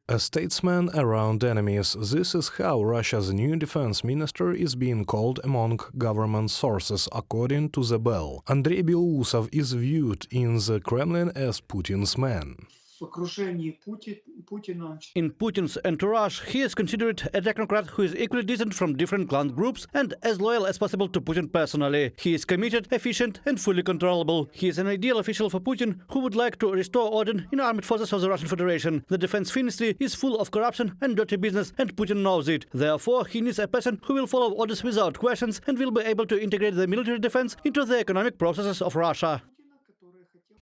A statesman around enemies. This is how Russia's new defense minister is being called among government sources, according to The Bell. Andrey Belousov is viewed in the Kremlin as Putin's man. In Putin's entourage, he is considered a technocrat who is equally distant from different clan groups and as loyal as possible to Putin personally. He is committed, efficient and fully controllable. He is an ideal official for Putin who would like to restore order in armed forces of the Russian Federation. The defense ministry is full of corruption and dirty business, and Putin knows it. Therefore, he needs a person who will follow orders without questions and will be able to integrate the military defense into the economic processes of Russia.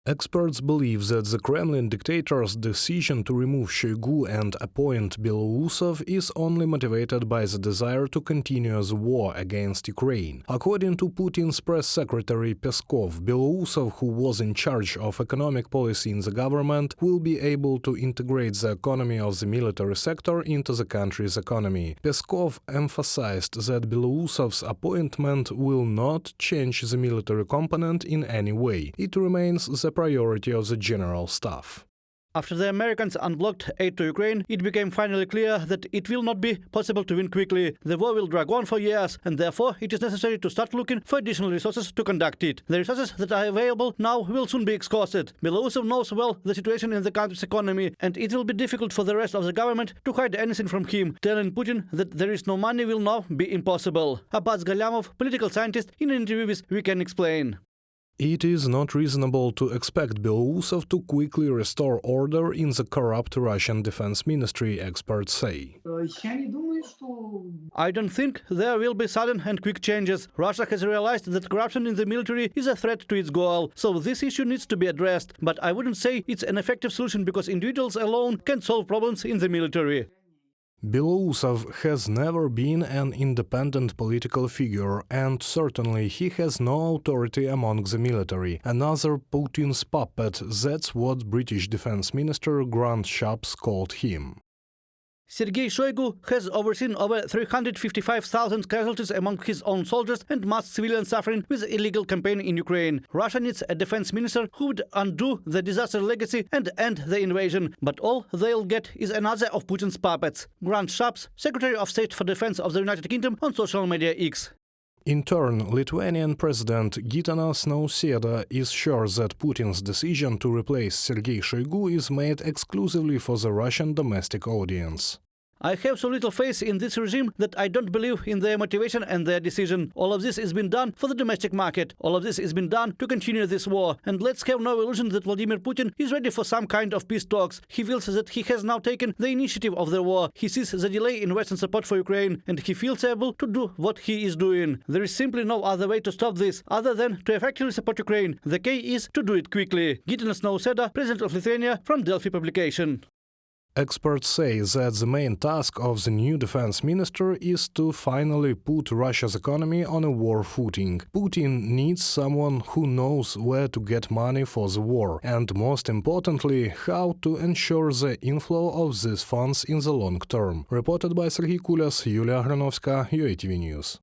Experts believe that the Kremlin dictator's decision to remove Shoigu and appoint Belousov is only motivated by the desire to continue the war against Ukraine. According to Putin's press secretary Peskov, Belousov, who was in charge of economic policy in the government, will be able to integrate the economy of the military sector into the country's economy. Peskov emphasized that Belousov's appointment will not change the military component in any way. It remains the priority of the general staff. After the Americans unblocked aid to Ukraine, it became finally clear that it will not be possible to win quickly. The war will drag on for years, and therefore it is necessary to start looking for additional resources to conduct it. The resources that are available now will soon be exhausted. Belousov knows well the situation in the country's economy, and it will be difficult for the rest of the government to hide anything from him. Telling Putin that there is no money will now be impossible. Abbas Galyamov, political scientist, in an interview with We Can Explain. It is not reasonable to expect Belousov to quickly restore order in the corrupt Russian defense ministry, experts say. I don't think there will be sudden and quick changes. Russia has realized that corruption in the military is a threat to its goal, so this issue needs to be addressed. But I wouldn't say it's an effective solution because individuals alone can't solve problems in the military. Belousov has never been an independent political figure, and certainly he has no authority among the military. Another Putin's puppet, that's what British Defense Minister Grant Shapps called him. Sergei Shoigu has overseen over 355,000 casualties among his own soldiers and mass civilian suffering with illegal campaign in Ukraine. Russia needs a defense minister who would undo the disaster legacy and end the invasion. But all they'll get is another of Putin's puppets. Grant Shapps, Secretary of State for Defense of the United Kingdom, on social media X. In turn, Lithuanian President Gitanas Nausėda is sure that Putin's decision to replace Sergei Shoigu is made exclusively for the Russian domestic audience. I have so little faith in this regime that I don't believe in their motivation and their decision. All of this has been done for the domestic market. All of this has been done to continue this war. And let's have no illusion that Vladimir Putin is ready for some kind of peace talks. He feels that he has now taken the initiative of the war. He sees the delay in Western support for Ukraine, and he feels able to do what he is doing. There is simply no other way to stop this other than to effectively support Ukraine. The key is to do it quickly. Gitanas Nausėda, President of Lithuania, from Delphi publication. Experts say that the main task of the new defense minister is to finally put Russia's economy on a war footing. Putin needs someone who knows where to get money for the war, and most importantly, how to ensure the inflow of these funds in the long term. Reported by Sergei Kulias, Yulia Agranovska, UATV News.